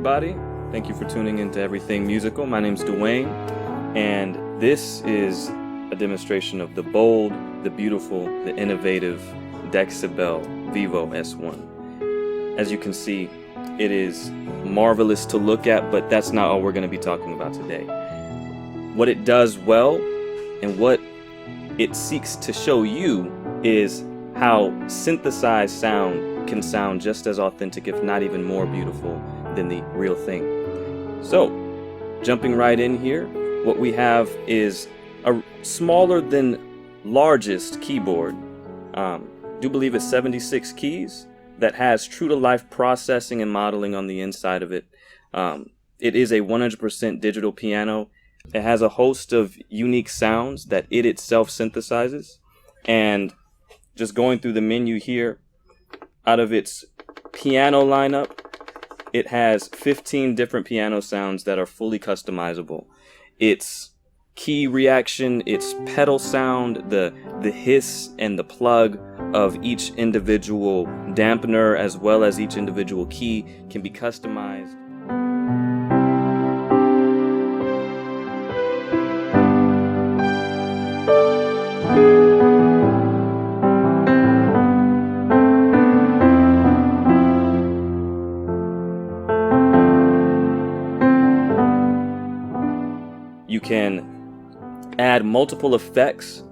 everybody. Thank you for tuning into Everything Musical. My name's Dwayne, and this is a demonstration of the bold, the beautiful, the innovative Dexibell Vivo S1. As you can see, it is marvelous to look at, but that's not all we're going to be talking about today. What it does well and what it seeks to show you is how synthesized sound can sound just as authentic, if not even more beautiful than the real thing. So, jumping right in here, what we have is a smaller than largest keyboard. Do believe it's 76 keys that has true-to-life processing and modeling on the inside of it. It is a 100% digital piano. It has a host of unique sounds that it itself synthesizes. And just going through the menu here, out of its piano lineup, it has 15 different piano sounds that are fully customizable. Its key reaction, its pedal sound, the hiss and the plug of each individual dampener as well as each individual key can be customized. You can add multiple effects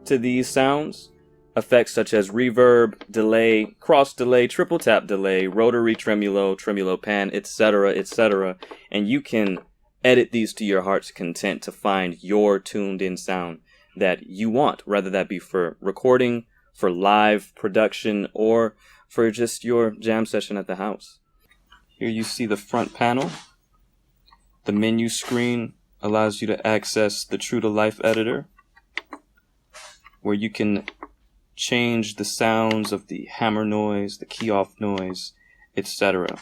to these sounds. Effects such as reverb, delay, cross delay, triple tap delay, rotary tremolo, tremolo pan, etc., etc. And you can edit these to your heart's content to find your tuned in sound that you want, whether that be for recording, for live production, or for just your jam session at the house. Here you see the front panel. The menu screen allows you to access the True to Life editor, where you can change the sounds of the hammer noise, the key off noise, etc.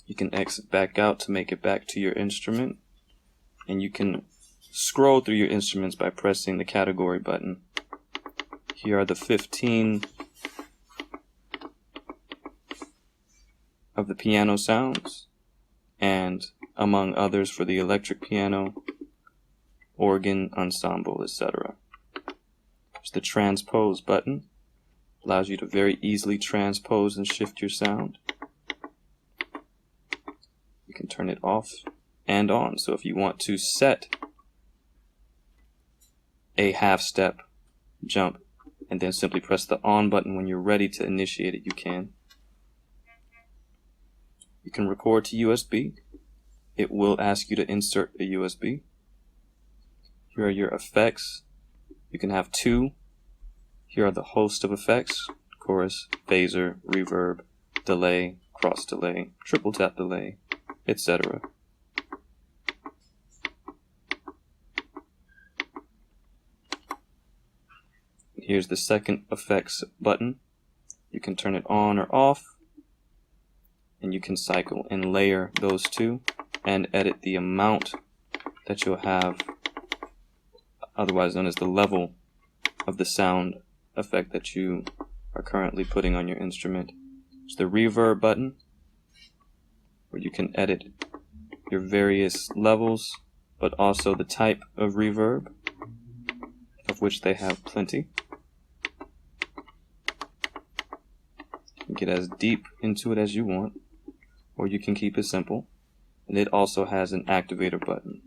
You can exit back out to make it back to your instrument, and you can scroll through your instruments by pressing the category button. Here are the 15 of the piano sounds, and among others for the electric piano, organ, ensemble, etc. There's the transpose button. Allows you to very easily transpose and shift your sound. You can turn it off and on. So if you want to set a half step jump and then simply press the on button when you're ready to initiate it, you can. You can record to USB. It will ask you to insert a USB. Here are your effects. You can have two. Here are the host of effects: chorus, phaser, reverb, delay, cross delay, triple tap delay, etc. Here's the second effects button. You can turn it on or off, and you can cycle and layer those two and edit the amount that you'll have, otherwise known as the level of the sound effect that you are currently putting on your instrument. It's the reverb button, where you can edit your various levels, but also the type of reverb, of which they have plenty. You can get as deep into it as you want, or you can keep it simple. And it also has an activator button.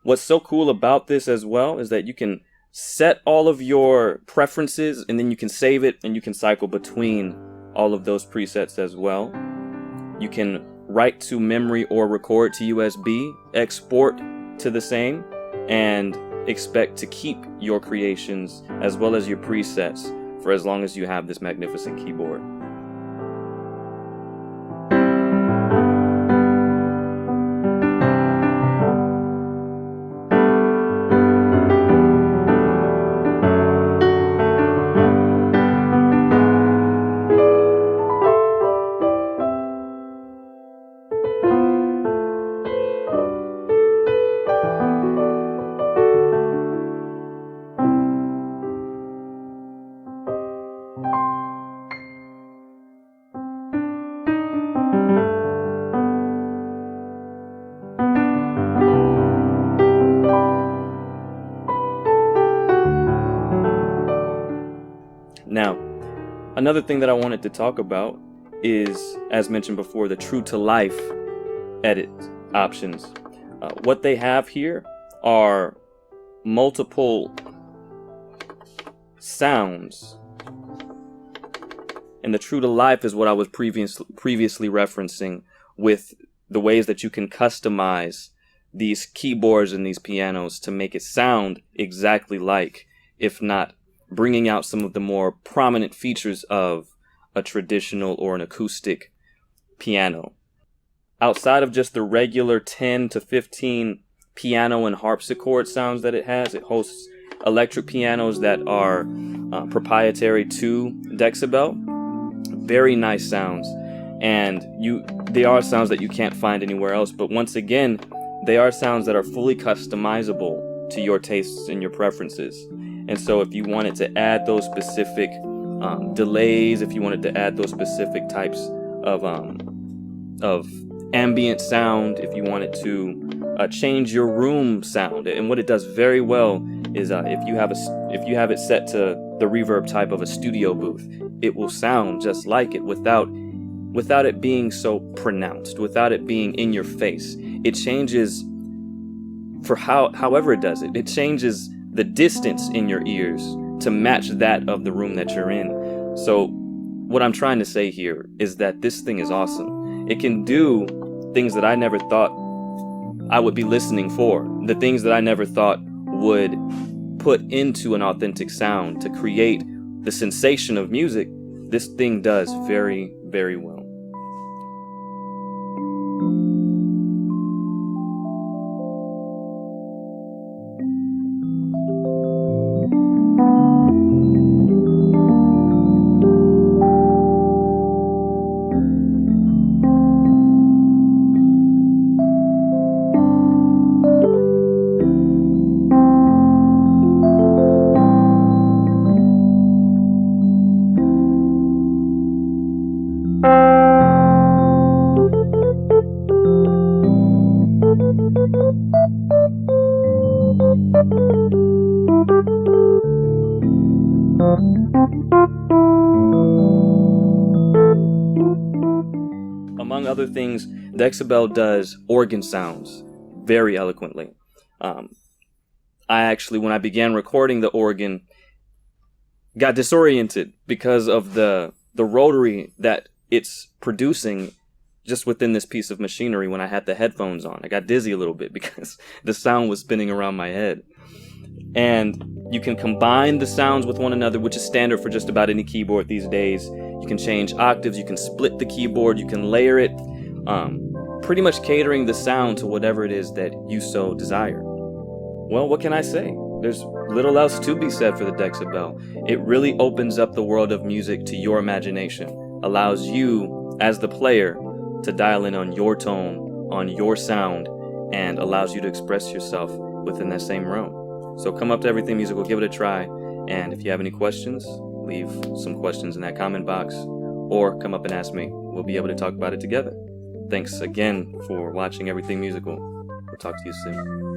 What's so cool about this as well is that you can set all of your preferences, and then you can save it, and you can cycle between all of those presets as well. You can write to memory or record to USB, export to the same, and expect to keep your creations as well as your presets for as long as you have this magnificent keyboard. Another thing that I wanted to talk about is, as mentioned before, the true to life edit options. What they have here are multiple sounds, and the true to life is what I was previously referencing with the ways that you can customize these keyboards and these pianos to make it sound exactly like, if not bringing out some of the more prominent features of a traditional or an acoustic piano. Outside of just the regular 10 to 15 piano and harpsichord sounds that it has, it hosts electric pianos that are proprietary to Dexibell. Very nice sounds, and they are sounds that you can't find anywhere else, but once again, they are sounds that are fully customizable to your tastes and your preferences. And so if you wanted to add those specific delays, if you wanted to add those specific types of ambient sound, if you wanted to change your room sound, and what it does very well is if you have it set to the reverb type of a studio booth, it will sound just like it without it being so pronounced, without it being in your face. It changes for however it does it. It changes the distance in your ears to match that of the room that you're in. So what I'm trying to say here is that this thing is awesome. It can do things that I never thought I would be listening for, the things that I never thought would put into an authentic sound to create the sensation of music. This thing does very, very well. Among other things, Dexibell does organ sounds very eloquently. I actually, when I began recording the organ, got disoriented because of the rotary that it's producing just within this piece of machinery when I had the headphones on. I got dizzy a little bit because the sound was spinning around my head. And you can combine the sounds with one another, which is standard for just about any keyboard these days. You can change octaves, you can split the keyboard, you can layer it, pretty much catering the sound to whatever it is that you so desire. Well, what can I say? There's little else to be said for the Dexibell. It really opens up the world of music to your imagination, allows you, as the player, to dial in on your tone, on your sound, and allows you to express yourself within that same realm. So come up to Everything Musical, give it a try, and if you have any questions, leave some questions in that comment box, or come up and ask me. We'll be able to talk about it together. Thanks again for watching Everything Musical. We'll talk to you soon.